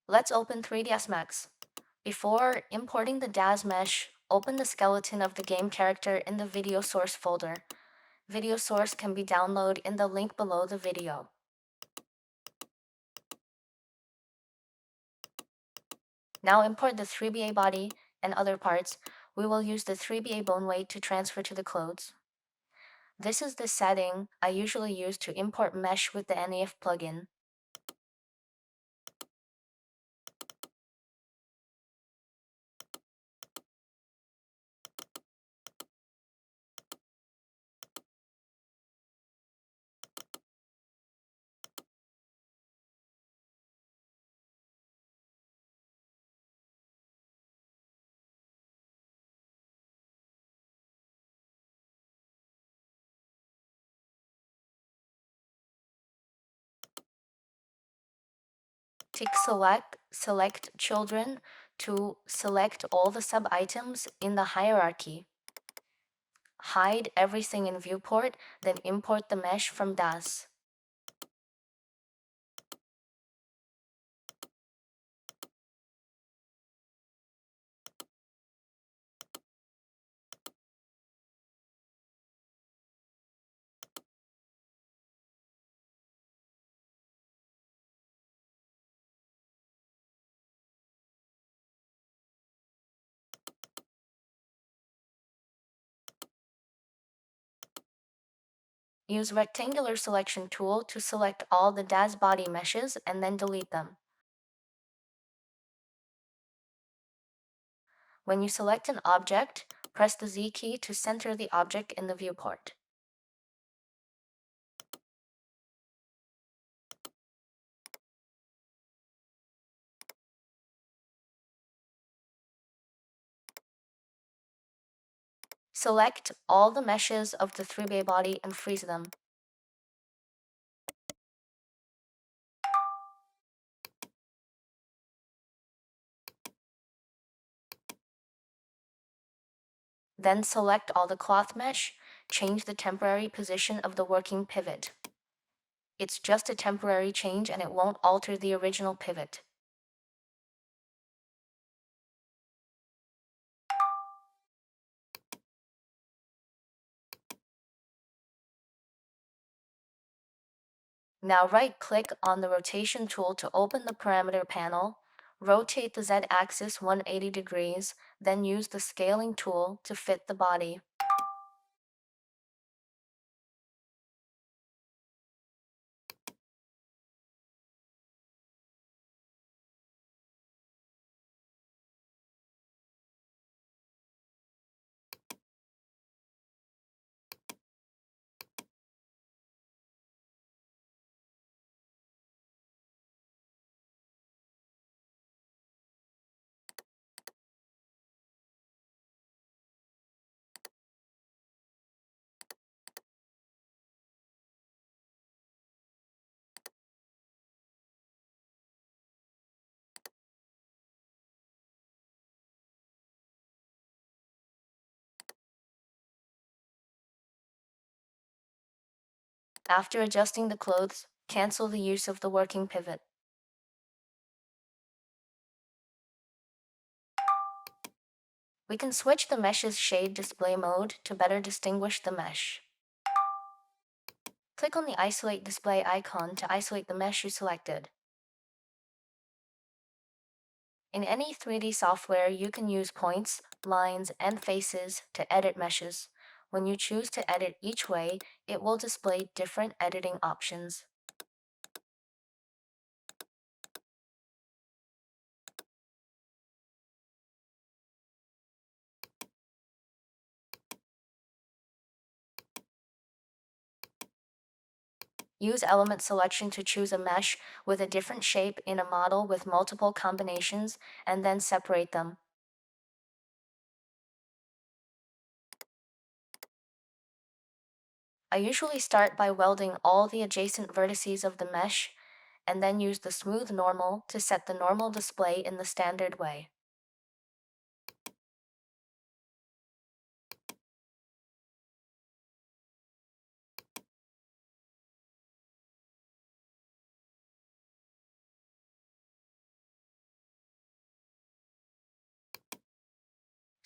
Let's open 3dsmax. Before importing the DAZ mesh, open the skeleton of the game character in the video source folder. Video source can be downloaded in the link below the video. Now import the 3BA body and other parts. We will use the 3BA bone weight to transfer to the clothes. This is the setting I usually use to import mesh with the NIF plugin. Tick select children to select all the sub-items in the hierarchy. Hide everything in viewport, then import the mesh from DAZ. Use rectangular selection tool to select all the DAZ body meshes and then delete them. When you select an object, press the Z key to center the object in the viewport. Select all the meshes of the 3-bay body and freeze them. Then select all the cloth mesh, change the temporary position of the working pivot. It's just a temporary change and it won't alter the original pivot. Now right-click on the rotation tool to open the parameter panel, rotate the Z-axis 180 degrees, then use the scaling tool to fit the body. After adjusting the clothes, cancel the use of the working pivot. We can switch the mesh's shade display mode to better distinguish the mesh. Click on the Isolate display icon to isolate the mesh you selected. In any 3D software, you can use points, lines, and faces to edit meshes. When you choose to edit each way, it will display different editing options. Use element selection to choose a mesh with a different shape in a model with multiple combinations, and then separate them. I usually start by welding all the adjacent vertices of the mesh, and then use the smooth normal to set the normal display in the standard way.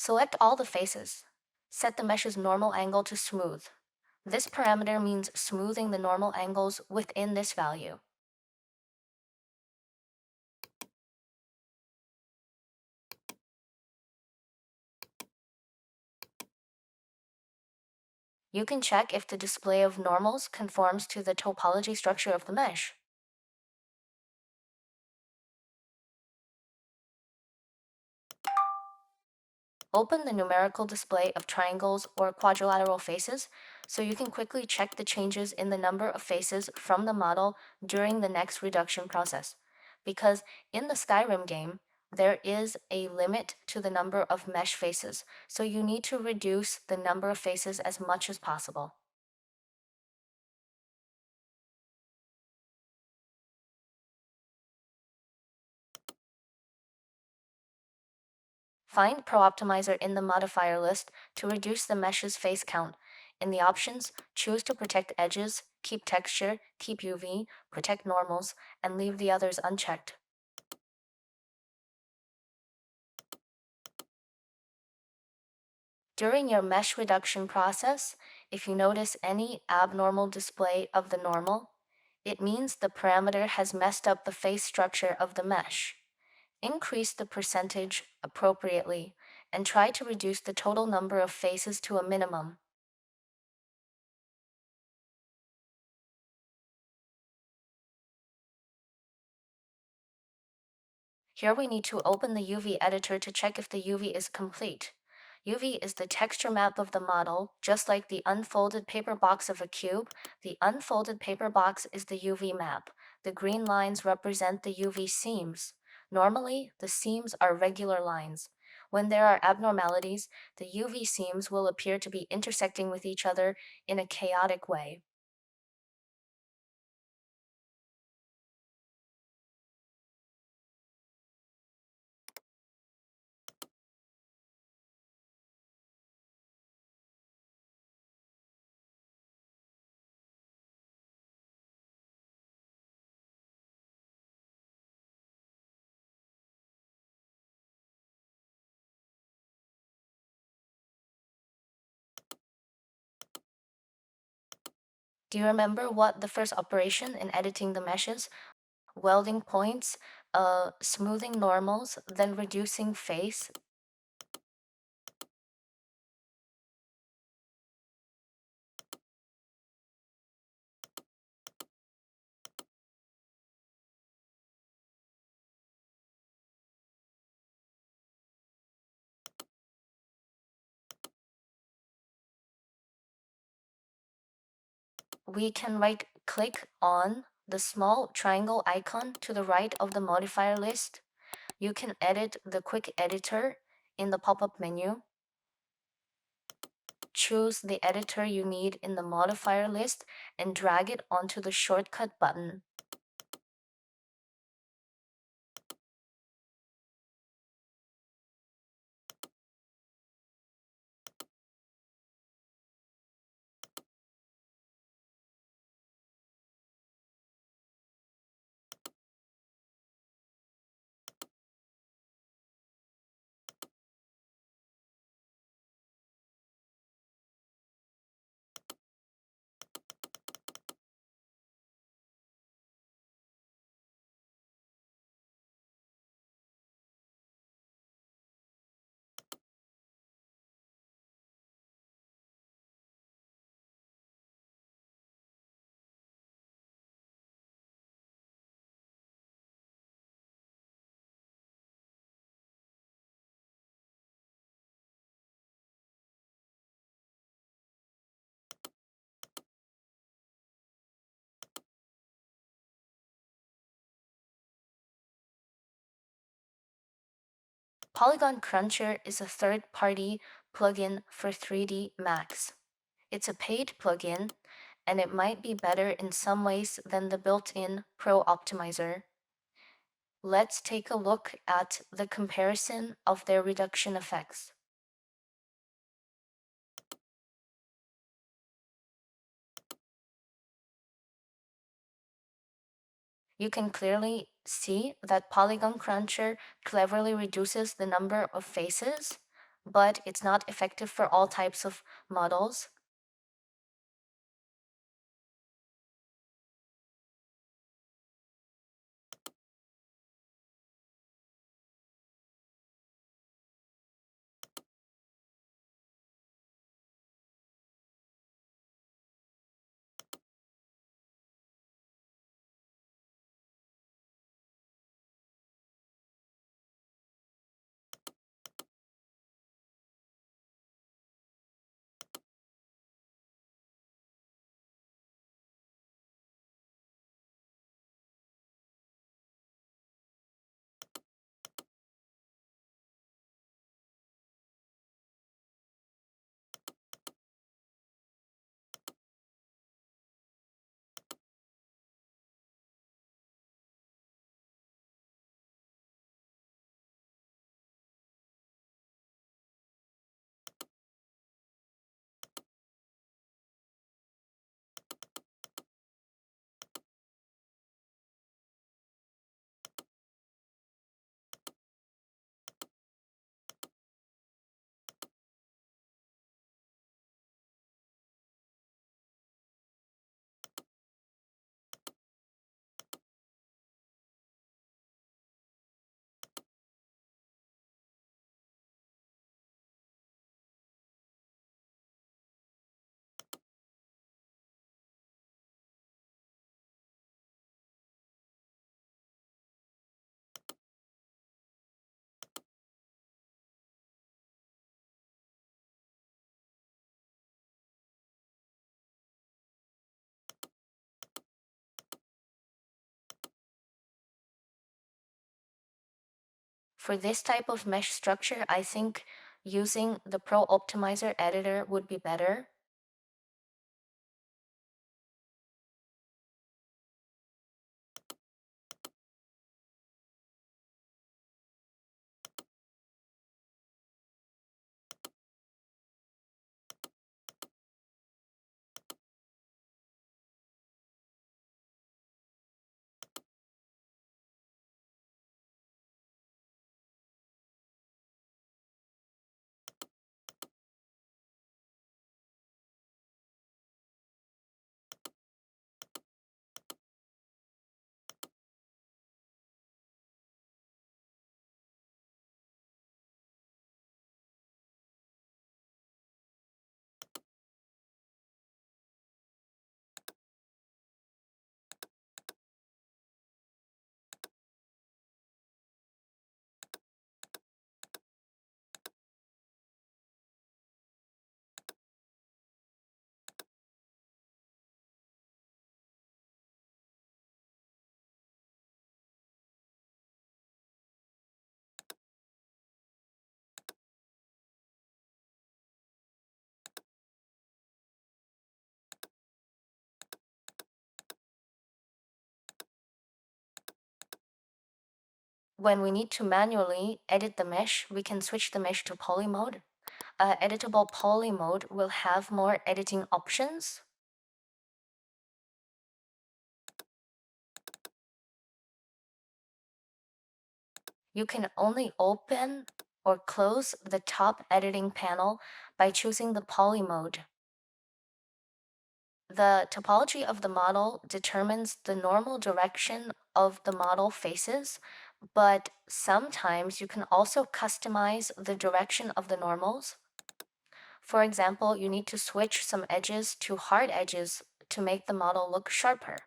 Select all the faces. Set the mesh's normal angle to smooth. This parameter means smoothing the normal angles within this value. You can check if the display of normals conforms to the topology structure of the mesh. Open the numerical display of triangles or quadrilateral faces so you can quickly check the changes in the number of faces from the model during the next reduction process. Because in the Skyrim game, there is a limit to the number of mesh faces, so you need to reduce the number of faces as much as possible. Find Pro Optimizer in the modifier list to reduce the mesh's face count. In the options, choose to protect edges, keep texture, keep UV, protect normals, and leave the others unchecked. During your mesh reduction process, if you notice any abnormal display of the normal, it means the parameter has messed up the face structure of the mesh. Increase the percentage appropriately and try to reduce the total number of faces to a minimum. Here we need to open the UV editor to check if the UV is complete. UV is the texture map of the model, just like the unfolded paper box of a cube. The unfolded paper box is the UV map. The green lines represent the UV seams. Normally, the seams are regular lines. When there are abnormalities, the UV seams will appear to be intersecting with each other in a chaotic way. Do you remember what the first operation in editing the meshes? Welding points, smoothing normals, then reducing face. We can right-click on the small triangle icon to the right of the modifier list. You can edit the quick editor in the pop-up menu. Choose the editor you need in the modifier list and drag it onto the shortcut button. Polygon Cruncher is a third-party plugin for 3dsmax. It's a paid plugin, and it might be better in some ways than the built-in Pro Optimizer. Let's take a look at the comparison of their reduction effects. You can clearly see that Polygon Cruncher cleverly reduces the number of faces, but it's not effective for all types of models. For this type of mesh structure, I think using the Pro Optimizer editor would be better. When we need to manually edit the mesh, we can switch the mesh to poly mode. Editable poly mode will have more editing options. You can only open or close the top editing panel by choosing the poly mode. The topology of the model determines the normal direction of the model faces, but sometimes you can also customize the direction of the normals. For example, you need to switch some edges to hard edges to make the model look sharper.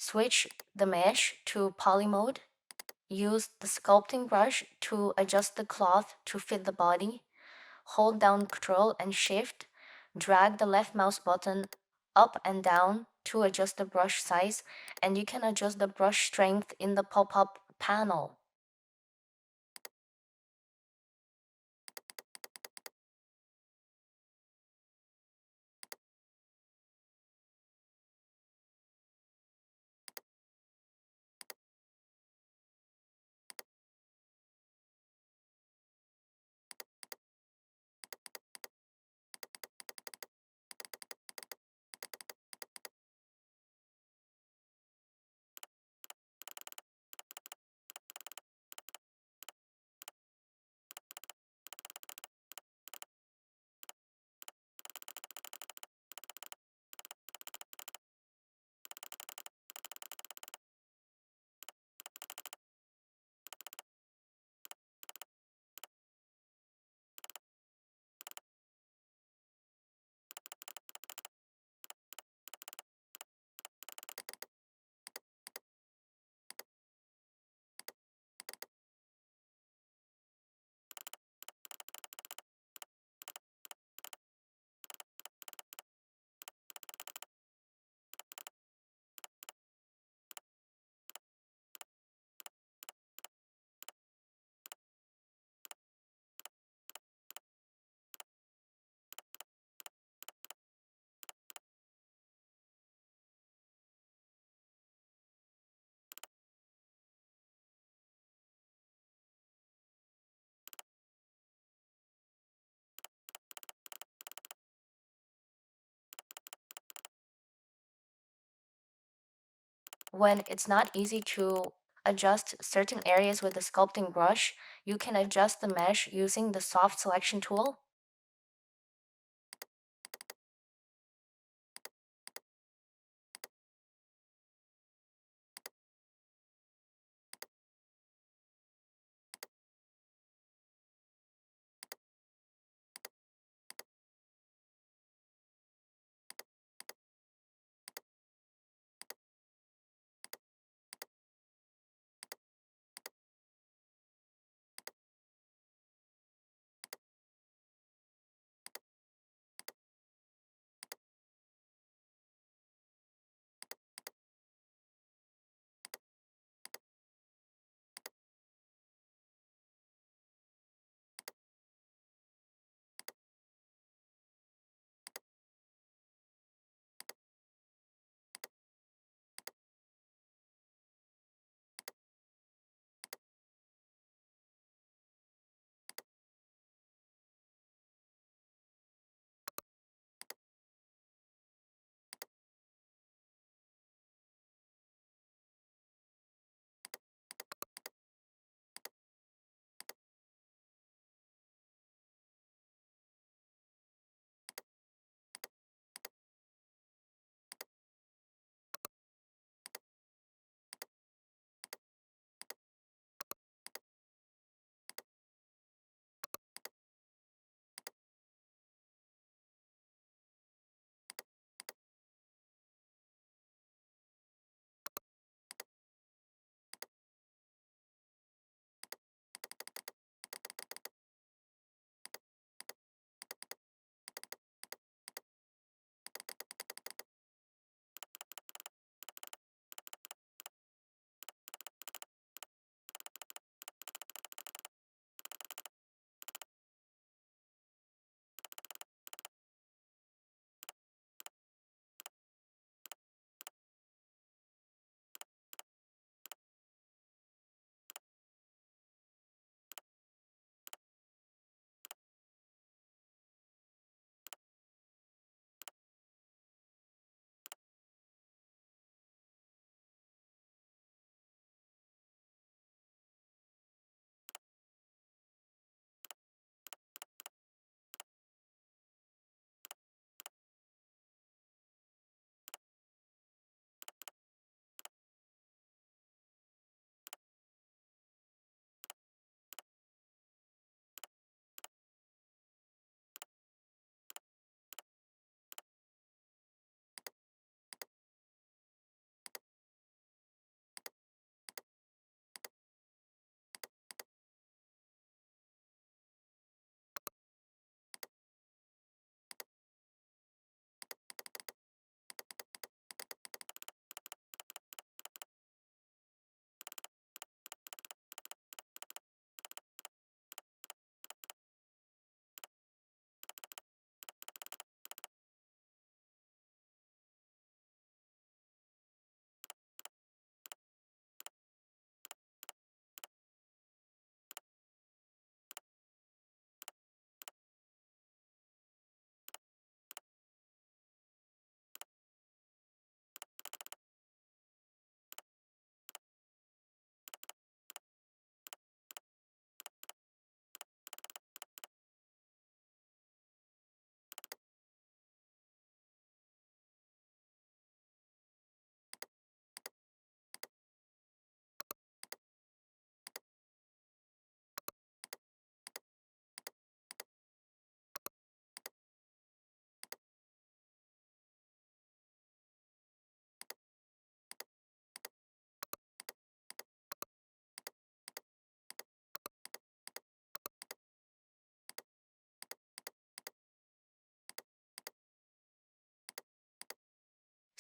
Switch the mesh to poly mode. Use the sculpting brush to adjust the cloth to fit the body. Hold down Ctrl and Shift. Drag the left mouse button up and down to adjust the brush size, and you can adjust the brush strength in the pop-up panel. When it's not easy to adjust certain areas with the sculpting brush, you can adjust the mesh using the soft selection tool.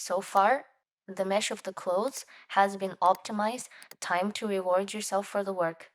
So far, the mesh of the clothes has been optimized. Time to reward yourself for the work.